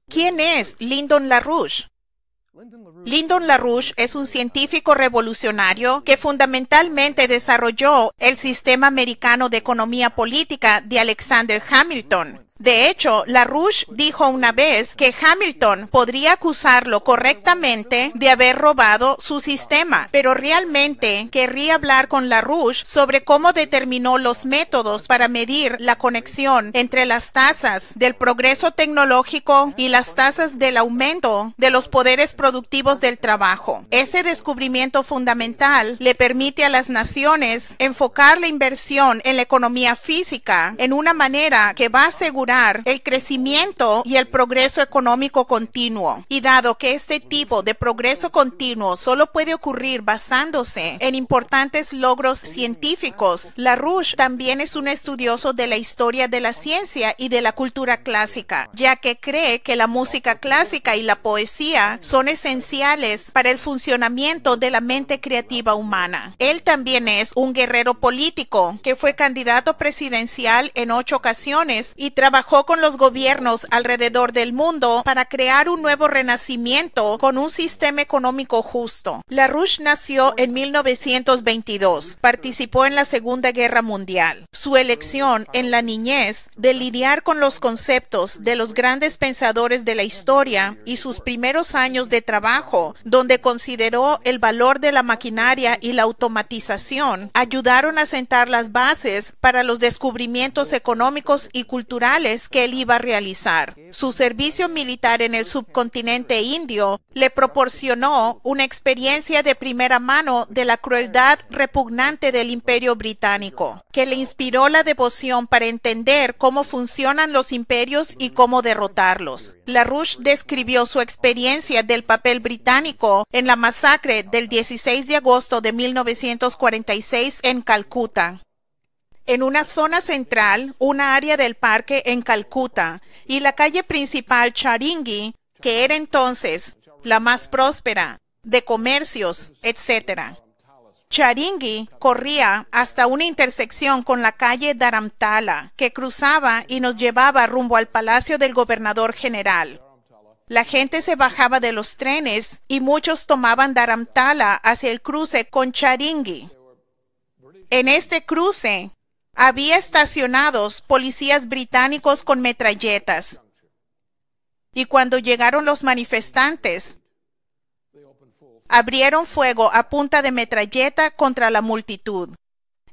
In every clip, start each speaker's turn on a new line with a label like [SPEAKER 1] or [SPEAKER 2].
[SPEAKER 1] ¿Quién es Lyndon LaRouche? Lyndon LaRouche es un científico revolucionario que fundamentalmente desarrolló el sistema americano de economía política de Alexander Hamilton. De hecho, LaRouche dijo una vez que Hamilton podría acusarlo correctamente de haber robado su sistema, pero realmente querría hablar con LaRouche sobre cómo determinó los métodos para medir la conexión entre las tasas del progreso tecnológico y las tasas del aumento de los poderes productivos del trabajo. Ese descubrimiento fundamental le permite a las naciones enfocar la inversión en la economía física en una manera que va a asegurar el crecimiento y el progreso económico continuo. Y dado que este tipo de progreso continuo solo puede ocurrir basándose en importantes logros científicos, LaRouche también es un estudioso de la historia de la ciencia y de la cultura clásica, ya que cree que la música clásica y la poesía son esenciales para el funcionamiento de la mente creativa humana. Él también es un guerrero político que fue candidato presidencial en 8 ocasiones y trabajó con los gobiernos alrededor del mundo para crear un nuevo renacimiento con un sistema económico justo. LaRouche nació en 1922. Participó en la Segunda Guerra Mundial. Su elección en la niñez de lidiar con los conceptos de los grandes pensadores de la historia y sus primeros años de trabajo, donde consideró el valor de la maquinaria y la automatización, ayudaron a sentar las bases para los descubrimientos económicos y culturales que él iba a realizar. Su servicio militar en el subcontinente indio le proporcionó una experiencia de primera mano de la crueldad repugnante del Imperio Británico, que le inspiró la devoción para entender cómo funcionan los imperios y cómo derrotarlos. LaRouche describió su experiencia del papel británico en la masacre del 16 de agosto de 1946 en Calcuta. En una zona central, una área del parque en Calcuta y la calle principal Charingi, que era entonces la más próspera, de comercios, etc. Charingi corría hasta una intersección con la calle Dharamtala, que cruzaba y nos llevaba rumbo al palacio del gobernador general. La gente se bajaba de los trenes y muchos tomaban Dharamtala hacia el cruce con Charingi. En este cruce había estacionados policías británicos con metralletas. Y cuando llegaron los manifestantes, abrieron fuego a punta de metralleta contra la multitud.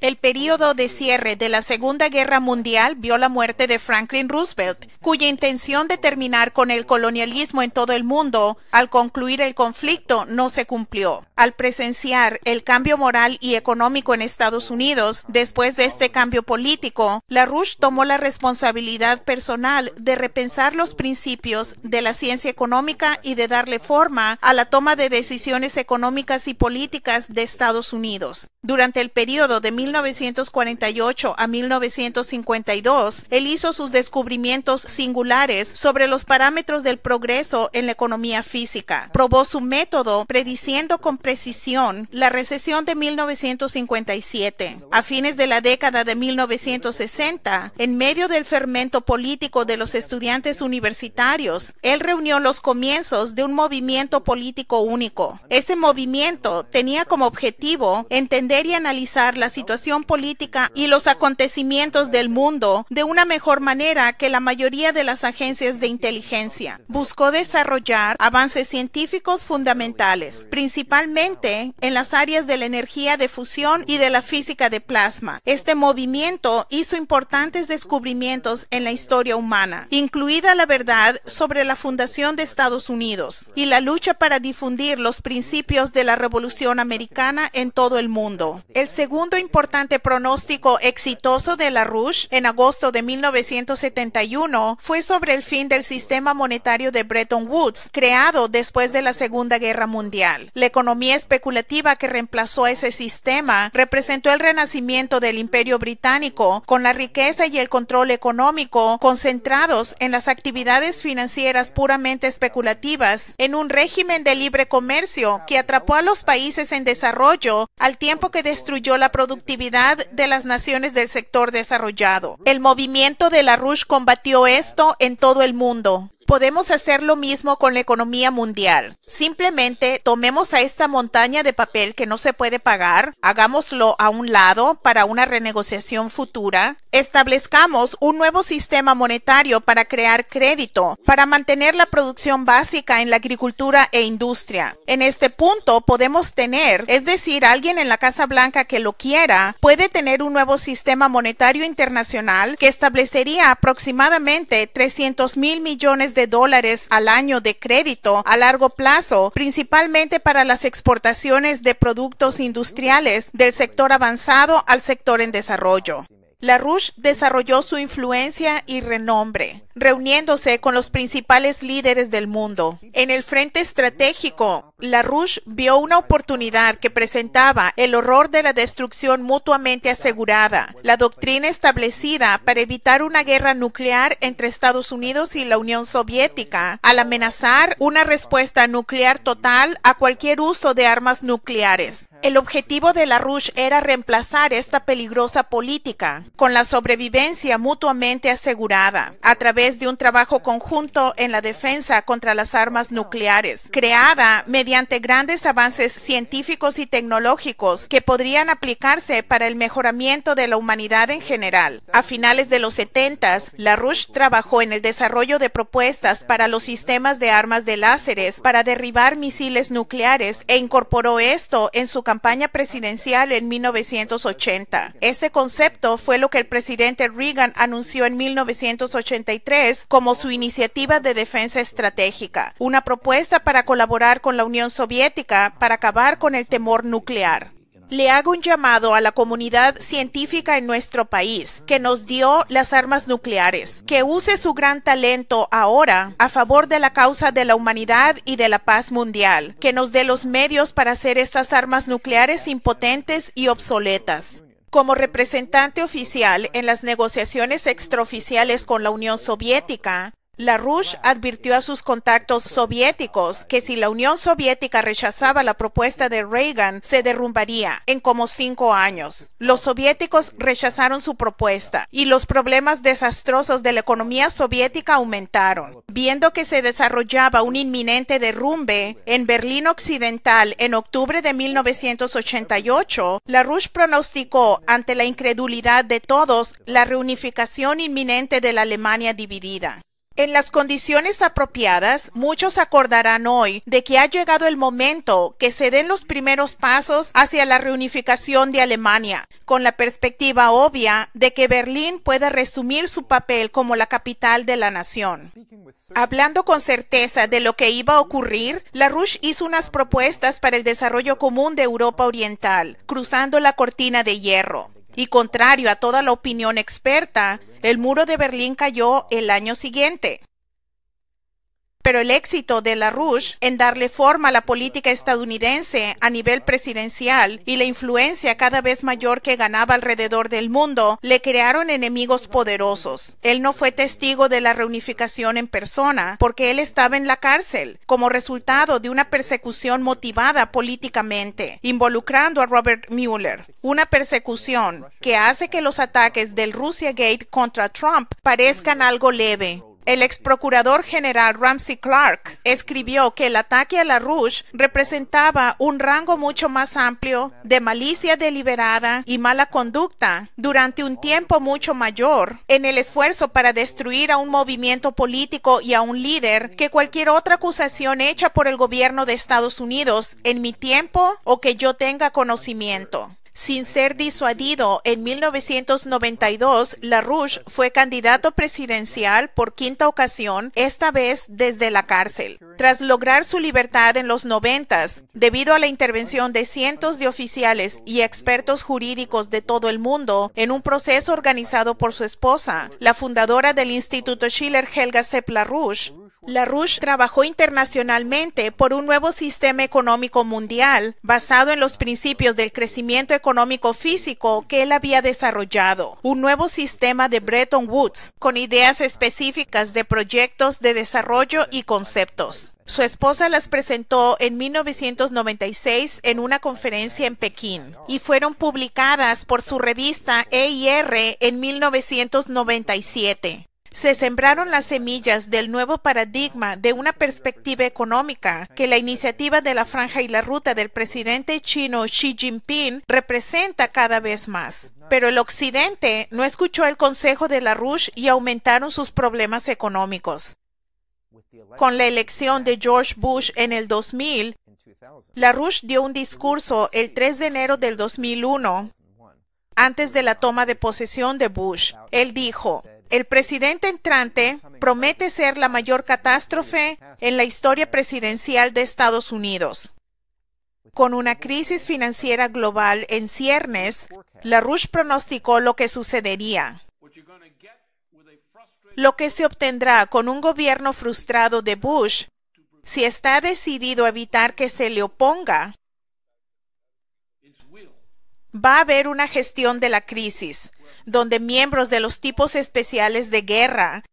[SPEAKER 1] El período de cierre de la Segunda Guerra Mundial vio la muerte de Franklin Roosevelt, cuya intención de terminar con el colonialismo en todo el mundo al concluir el conflicto no se cumplió. Al presenciar el cambio moral y económico en Estados Unidos, después de este cambio político, LaRouche tomó la responsabilidad personal de repensar los principios de la ciencia económica y de darle forma a la toma de decisiones económicas y políticas de Estados Unidos. Durante el período de 1948 a 1952, él hizo sus descubrimientos singulares sobre los parámetros del progreso en la economía física. Probó su método prediciendo con precisión la recesión de 1957. A fines de la década de 1960, en medio del fermento político de los estudiantes universitarios, él reunió los comienzos de un movimiento político único. Ese movimiento tenía como objetivo entender y analizar la situación política y los acontecimientos del mundo de una mejor manera que la mayoría de las agencias de inteligencia. Buscó desarrollar avances científicos fundamentales, principalmente en las áreas de la energía de fusión y de la física de plasma. Este movimiento hizo importantes descubrimientos en la historia humana, incluida la verdad sobre la fundación de Estados Unidos y la lucha para difundir los principios de la Revolución Americana en todo el mundo. El segundo importante pronóstico exitoso de LaRouche en agosto de 1971 fue sobre el fin del sistema monetario de Bretton Woods, creado después de la Segunda Guerra Mundial. La economía especulativa que reemplazó a ese sistema representó el renacimiento del Imperio Británico, con la riqueza y el control económico concentrados en las actividades financieras puramente especulativas, en un régimen de libre comercio que atrapó a los países en desarrollo al tiempo que destruyó la productividad de las naciones del sector desarrollado. El movimiento de LaRouche combatió esto en todo el mundo. Podemos hacer lo mismo con la economía mundial. Simplemente tomemos a esta montaña de papel que no se puede pagar, hagámoslo a un lado para una renegociación futura, establezcamos un nuevo sistema monetario para crear crédito, para mantener la producción básica en la agricultura e industria. En este punto podemos tener, es decir, alguien en la Casa Blanca que lo quiera, puede tener un nuevo sistema monetario internacional que establecería aproximadamente 300,000 millones de dólares al año de crédito a largo plazo, principalmente para las exportaciones de productos industriales del sector avanzado al sector en desarrollo. LaRouche desarrolló su influencia y renombre, reuniéndose con los principales líderes del mundo. En el frente estratégico, LaRouche vio una oportunidad que presentaba el horror de la destrucción mutuamente asegurada, la doctrina establecida para evitar una guerra nuclear entre Estados Unidos y la Unión Soviética, al amenazar una respuesta nuclear total a cualquier uso de armas nucleares. El objetivo de LaRouche era reemplazar esta peligrosa política con la sobrevivencia mutuamente asegurada a través de un trabajo conjunto en la defensa contra las armas nucleares, creada mediante grandes avances científicos y tecnológicos que podrían aplicarse para el mejoramiento de la humanidad en general. A finales de los 70s, LaRouche trabajó en el desarrollo de propuestas para los sistemas de armas de láseres para derribar misiles nucleares e incorporó esto en su campaña presidencial en 1980. Este concepto fue lo que el presidente Reagan anunció en 1983 como su iniciativa de defensa estratégica, una propuesta para colaborar con la Unión Soviética para acabar con el temor nuclear. Le hago un llamado a la comunidad científica en nuestro país, que nos dio las armas nucleares, que use su gran talento ahora a favor de la causa de la humanidad y de la paz mundial, que nos dé los medios para hacer estas armas nucleares impotentes y obsoletas. Como representante oficial en las negociaciones extraoficiales con la Unión Soviética, LaRouche advirtió a sus contactos soviéticos que si la Unión Soviética rechazaba la propuesta de Reagan, se derrumbaría en como 5 años. Los soviéticos rechazaron su propuesta y los problemas desastrosos de la economía soviética aumentaron. Viendo que se desarrollaba un inminente derrumbe en Berlín Occidental en octubre de 1988, LaRouche pronosticó ante la incredulidad de todos la reunificación inminente de la Alemania dividida. En las condiciones apropiadas, muchos acordarán hoy de que ha llegado el momento que se den los primeros pasos hacia la reunificación de Alemania, con la perspectiva obvia de que Berlín pueda resumir su papel como la capital de la nación. Hablando con certeza de lo que iba a ocurrir, LaRouche hizo unas propuestas para el desarrollo común de Europa Oriental, cruzando la cortina de hierro. Y contrario a toda la opinión experta, el muro de Berlín cayó el año siguiente. Pero el éxito de LaRouche en darle forma a la política estadounidense a nivel presidencial y la influencia cada vez mayor que ganaba alrededor del mundo le crearon enemigos poderosos. Él no fue testigo de la reunificación en persona porque él estaba en la cárcel como resultado de una persecución motivada políticamente, involucrando a Robert Mueller. Una persecución que hace que los ataques del Russiagate contra Trump parezcan algo leve. El ex procurador general Ramsey Clark escribió que el ataque a LaRouche representaba un rango mucho más amplio de malicia deliberada y mala conducta durante un tiempo mucho mayor en el esfuerzo para destruir a un movimiento político y a un líder que cualquier otra acusación hecha por el gobierno de Estados Unidos en mi tiempo o que yo tenga conocimiento. Sin ser disuadido, en 1992, LaRouche fue candidato presidencial por 5ª ocasión, esta vez desde la cárcel. Tras lograr su libertad en los 90s, debido a la intervención de cientos de oficiales y expertos jurídicos de todo el mundo en un proceso organizado por su esposa, la fundadora del Instituto Schiller Helga Sepp LaRouche, LaRouche trabajó internacionalmente por un nuevo sistema económico mundial basado en los principios del crecimiento económico físico que él había desarrollado, un nuevo sistema de Bretton Woods con ideas específicas de proyectos de desarrollo y conceptos. Su esposa las presentó en 1996 en una conferencia en Pekín y fueron publicadas por su revista EIR en 1997. Se sembraron las semillas del nuevo paradigma de una perspectiva económica que la iniciativa de la Franja y la Ruta del presidente chino Xi Jinping representa cada vez más. Pero el Occidente no escuchó el consejo de LaRouche y aumentaron sus problemas económicos. Con la elección de George Bush en el 2000, LaRouche dio un discurso el 3 de enero del 2001, antes de la toma de posesión de Bush. Él dijo: el presidente entrante promete ser la mayor catástrofe en la historia presidencial de Estados Unidos. Con una crisis financiera global en ciernes, LaRouche pronosticó lo que sucedería. Lo que se obtendrá con un gobierno frustrado de Bush, si está decidido a evitar que se le oponga, va a haber una gestión de la crisis, donde miembros de los tipos especiales de guerra,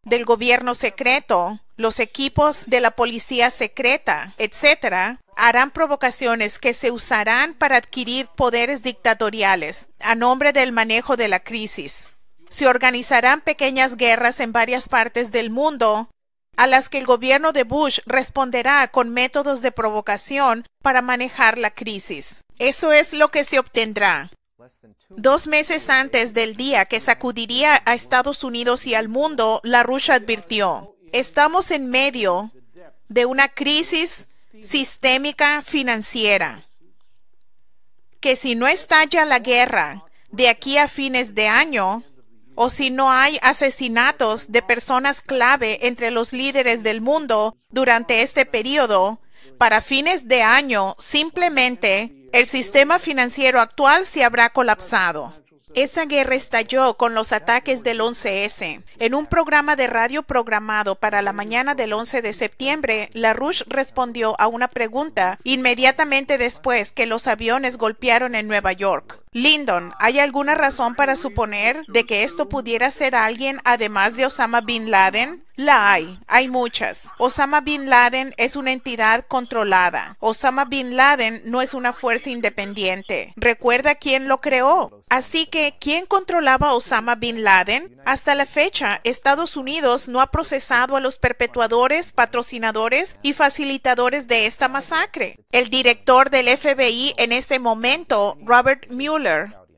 [SPEAKER 1] del gobierno secreto, los equipos de la policía secreta, etc., harán provocaciones que se usarán para adquirir poderes dictatoriales a nombre del manejo de la crisis. Se organizarán pequeñas guerras en varias partes del mundo, a las que el gobierno de Bush responderá con métodos de provocación para manejar la crisis. Eso es lo que se obtendrá. 2 meses antes del día que sacudiría a Estados Unidos y al mundo, LaRouche advirtió: estamos en medio de una crisis sistémica financiera, que si no estalla la guerra de aquí a fines de año, o si no hay asesinatos de personas clave entre los líderes del mundo durante este periodo, para fines de año, simplemente el sistema financiero actual se habrá colapsado. Esa guerra estalló con los ataques del 11S. En un programa de radio programado para la mañana del 11 de septiembre, LaRouche respondió a una pregunta inmediatamente después que los aviones golpearon en Nueva York. Lyndon, ¿hay alguna razón para suponer de que esto pudiera ser alguien además de Osama Bin Laden? La hay muchas. Osama Bin Laden es una entidad controlada. Osama Bin Laden no es una fuerza independiente. ¿Recuerda quién lo creó? Así que, ¿quién controlaba a Osama Bin Laden? Hasta la fecha, Estados Unidos no ha procesado a los perpetuadores, patrocinadores y facilitadores de esta masacre. El director del FBI en ese momento, Robert Mueller,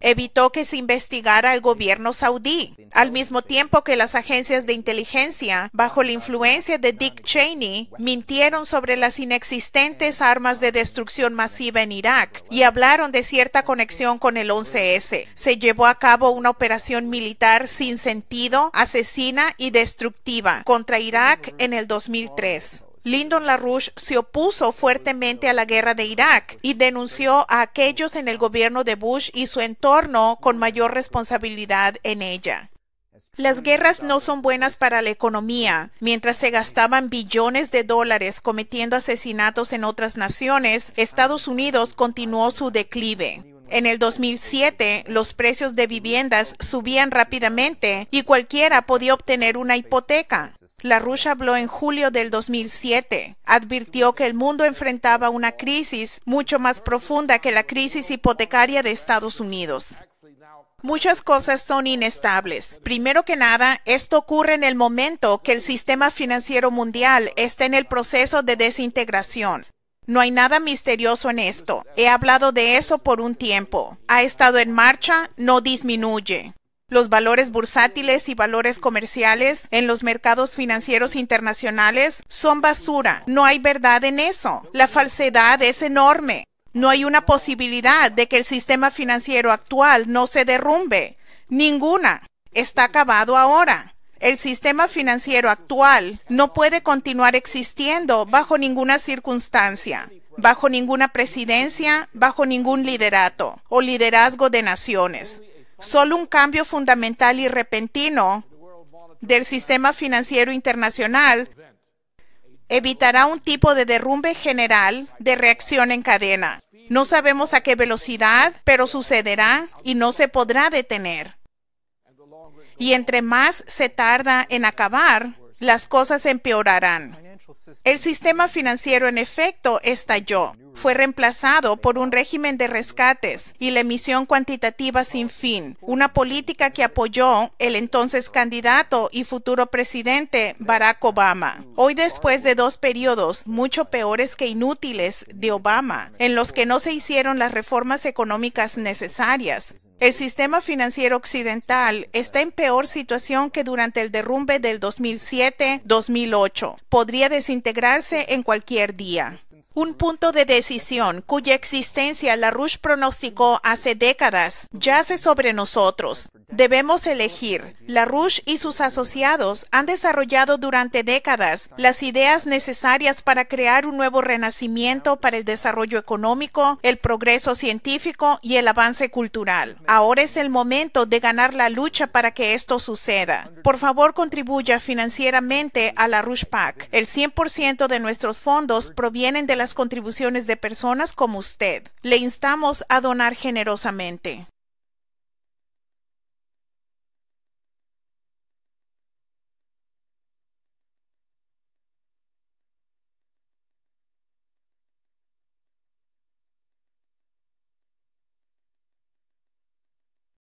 [SPEAKER 1] evitó que se investigara al gobierno saudí, al mismo tiempo que las agencias de inteligencia, bajo la influencia de Dick Cheney, mintieron sobre las inexistentes armas de destrucción masiva en Irak y hablaron de cierta conexión con el 11S. Se llevó a cabo una operación militar sin sentido, asesina y destructiva contra Irak en el 2003. Lyndon LaRouche se opuso fuertemente a la guerra de Irak y denunció a aquellos en el gobierno de Bush y su entorno con mayor responsabilidad en ella. Las guerras no son buenas para la economía. Mientras se gastaban billones de dólares cometiendo asesinatos en otras naciones, Estados Unidos continuó su declive. En el 2007, los precios de viviendas subían rápidamente y cualquiera podía obtener una hipoteca. LaRouche habló en julio del 2007. Advirtió que el mundo enfrentaba una crisis mucho más profunda que la crisis hipotecaria de Estados Unidos. Muchas cosas son inestables. Primero que nada, esto ocurre en el momento que el sistema financiero mundial está en el proceso de desintegración. No hay nada misterioso en esto. He hablado de eso por un tiempo. Ha estado en marcha, no disminuye. Los valores bursátiles y valores comerciales en los mercados financieros internacionales son basura. No hay verdad en eso. La falsedad es enorme. No hay una posibilidad de que el sistema financiero actual no se derrumbe. Ninguna. Está acabado ahora. El sistema financiero actual no puede continuar existiendo bajo ninguna circunstancia, bajo ninguna presidencia, bajo ningún liderato o liderazgo de naciones. Solo un cambio fundamental y repentino del sistema financiero internacional evitará un tipo de derrumbe general de reacción en cadena. No sabemos a qué velocidad, pero sucederá y no se podrá detener. Y entre más se tarda en acabar, las cosas empeorarán. El sistema financiero, en efecto, estalló. Fue reemplazado por un régimen de rescates y la emisión cuantitativa sin fin, una política que apoyó el entonces candidato y futuro presidente Barack Obama. Hoy, después de 2 periodos mucho peores que inútiles de Obama, en los que no se hicieron las reformas económicas necesarias, el sistema financiero occidental está en peor situación que durante el derrumbe del 2007-2008. Podría desintegrarse en cualquier día. Un punto de decisión cuya existencia LaRouche pronosticó hace décadas yace sobre nosotros. Debemos elegir. LaRouche y sus asociados han desarrollado durante décadas las ideas necesarias para crear un nuevo renacimiento para el desarrollo económico, el progreso científico y el avance cultural. Ahora es el momento de ganar la lucha para que esto suceda. Por favor, contribuya financieramente a LaRouche PAC. El 100% de nuestros fondos provienen de las contribuciones de personas como usted. Le instamos a donar generosamente.